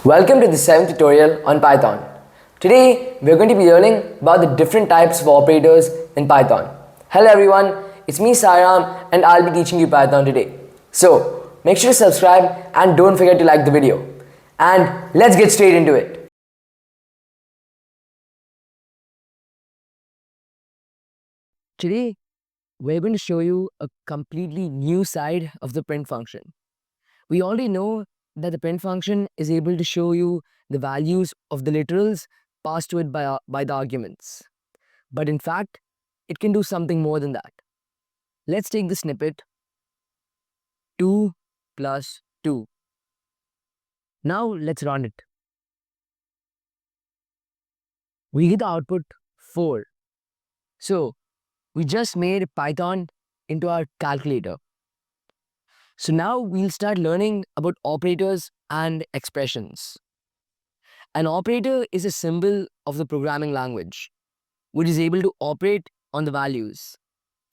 Welcome to the 7th tutorial on Python. Today we are going to be learning about the different types of operators in Python. Hello everyone, it's me Sairam and I'll be teaching you Python today. So make sure to subscribe and don't forget to like the video. And let's get straight into it. Today we're going to show you a completely new side of the print function. We already know that the print function is able to show you the values of the literals passed to it by the arguments. But in fact, it can do something more than that. Let's take the snippet 2 plus 2. Now let's run it. We get the output 4. So we just made Python into our calculator. So now we'll start learning about operators and expressions. An operator is a symbol of the programming language, which is able to operate on the values.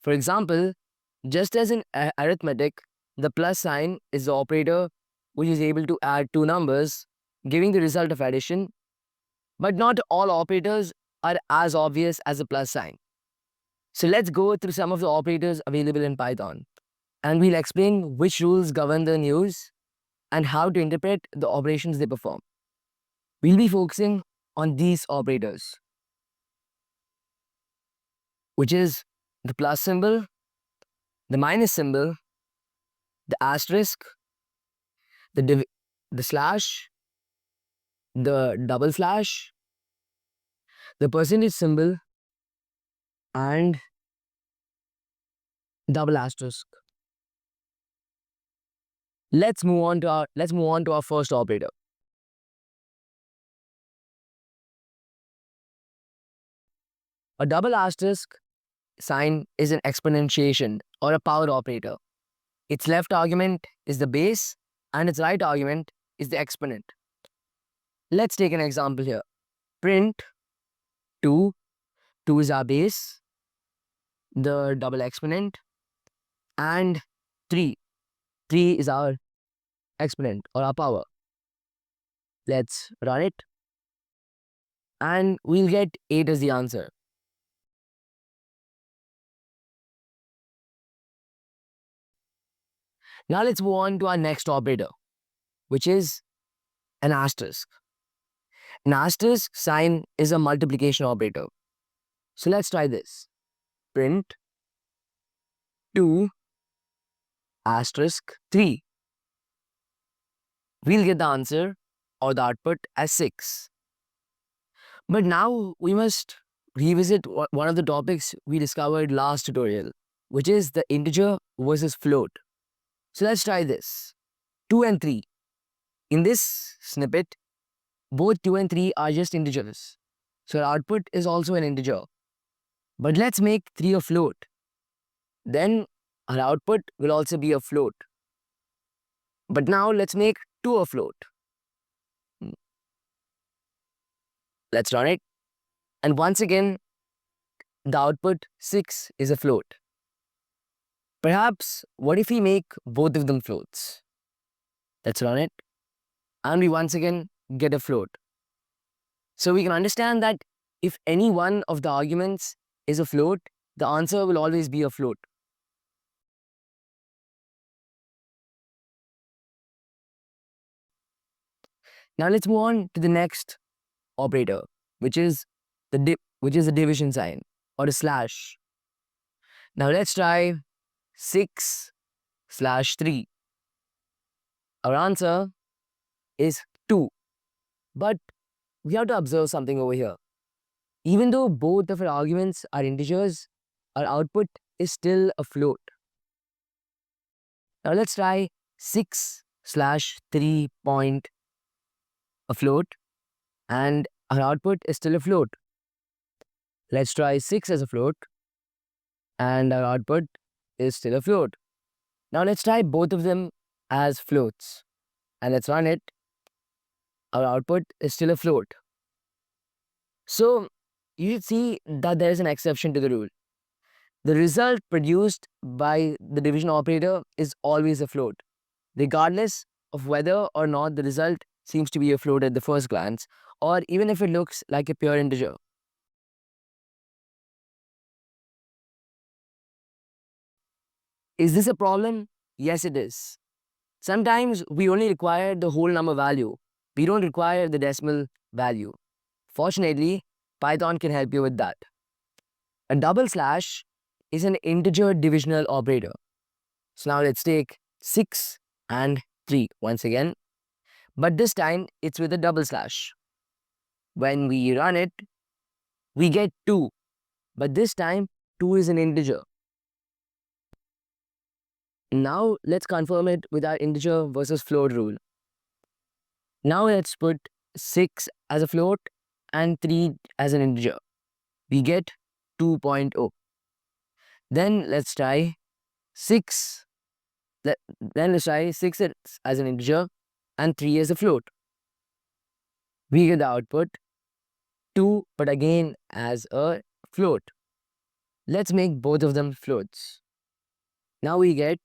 For example, just as in arithmetic, the plus sign is the operator which is able to add two numbers, giving the result of addition. But not all operators are as obvious as the plus sign. So let's go through some of the operators available in Python, and we'll explain which rules govern their use and how to interpret the operations they perform. We'll be focusing on these operators, which is the plus symbol, the minus symbol, the asterisk, the slash, the double slash, the percentage symbol, and double asterisk. Let's move on to our first operator. A double asterisk sign is an exponentiation or a power operator. Its left argument is the base and its right argument is the exponent. Let's take an example here. Print 2. 2 is our base, the double exponent, and 3. 3 is our exponent or our power. Let's run it. And we'll get 8 as the answer. Now let's move on to our next operator, which is an asterisk. An asterisk sign is a multiplication operator. So let's try this. Print 2 asterisk 3. We'll get the answer or the output as 6. But now we must revisit one of the topics we discovered last tutorial, which is the integer versus float. So let's try this. 2 and 3. In this snippet, both 2 and 3 are just integers. So our output is also an integer. But let's make 3 a float. Then our output will also be a float. But now let's make 2 a float. Let's run it. And once again, the output 6 is a float. Perhaps, what if we make both of them floats? Let's run it. And we once again get a float. So we can understand that if any one of the arguments is a float, the answer will always be a float. Now let's move on to the next operator, which is the division sign or a slash. Now let's try 6 slash 3. Our answer is 2. But we have to observe something over here. Even though both of our arguments are integers, our output is still a float. Now let's try 6 slash 3 point a float, and our output is still a float. Let's try 6 as a float, and our output is still a float. Now let's try both of them as floats, and let's run it. Our output is still a float. So you see that there is an exception to the rule. The result produced by the division operator is always a float, regardless of whether or not the result seems to be a float at the first glance, or even if it looks like a pure integer. Is this a problem? Yes, it is. Sometimes we only require the whole number value. We don't require the decimal value. Fortunately, Python can help you with that. A double slash is an integer divisional operator. So now let's take 6 and 3 once again. But this time it's with a double slash. When we run it, we get 2. But this time 2 is an integer. Now let's confirm it with our integer versus float rule. Now let's put 6 as a float and 3 as an integer. We get 2.0. Then let's try 6. Then let's try 6 as an integer and 3 as a float. We get the output 2, but again as a float. Let's make both of them floats. Now we again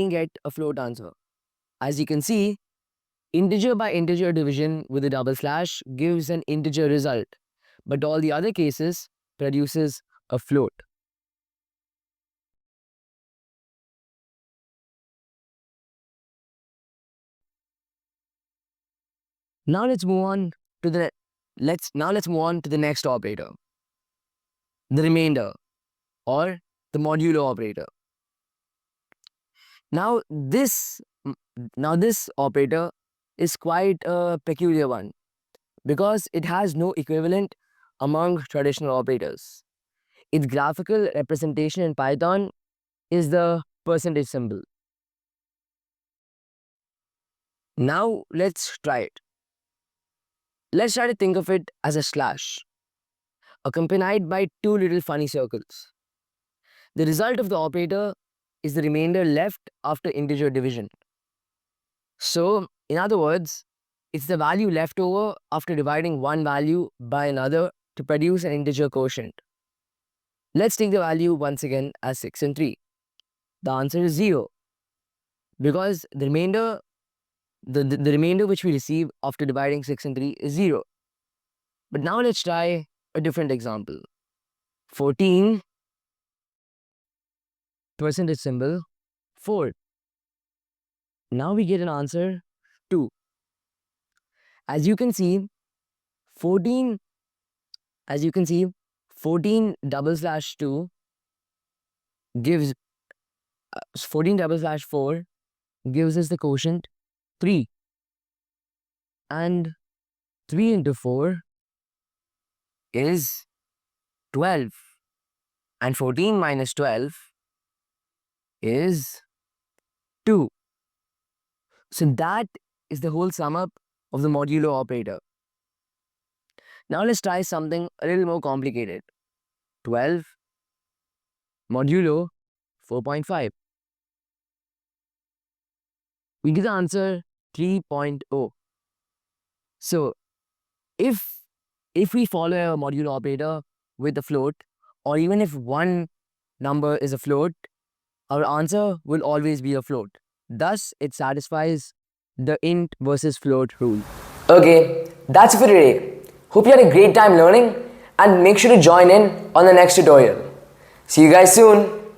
get a float answer. As you can see, integer by integer division with a double slash gives an integer result, but all the other cases produces a float. Now let's move on to the next operator, the remainder or the modulo operator. Now this operator is quite a peculiar one because it has no equivalent among traditional operators. Its graphical representation in Python is the percentage symbol. Now let's try it. Let's try to think of it as a slash, accompanied by 2 little funny circles. The result of the operator is the remainder left after integer division. So, in other words, it's the value left over after dividing one value by another to produce an integer quotient. Let's take the value once again as 6 and 3. The answer is 0 because the remainder which we receive after dividing 6 and 3 is 0. But now let's try a different example. 14 percentage symbol 4. Now we get an answer 2. As you can see 14 double slash 2 gives 14 double slash 4 gives us the quotient 3, and 3 into 4 is 12, and 14 minus 12 is 2. So that is the whole sum up of the modulo operator. Now let's try something a little more complicated. 12 modulo 4.5. We get the answer 3.0. So if we follow a modulo operator with a float, or even if one number is a float, our answer will always be a float. Thus, it satisfies the int versus float rule. Okay, that's it for today. Hope you had a great time learning, and make sure to join in on the next tutorial. See you guys soon.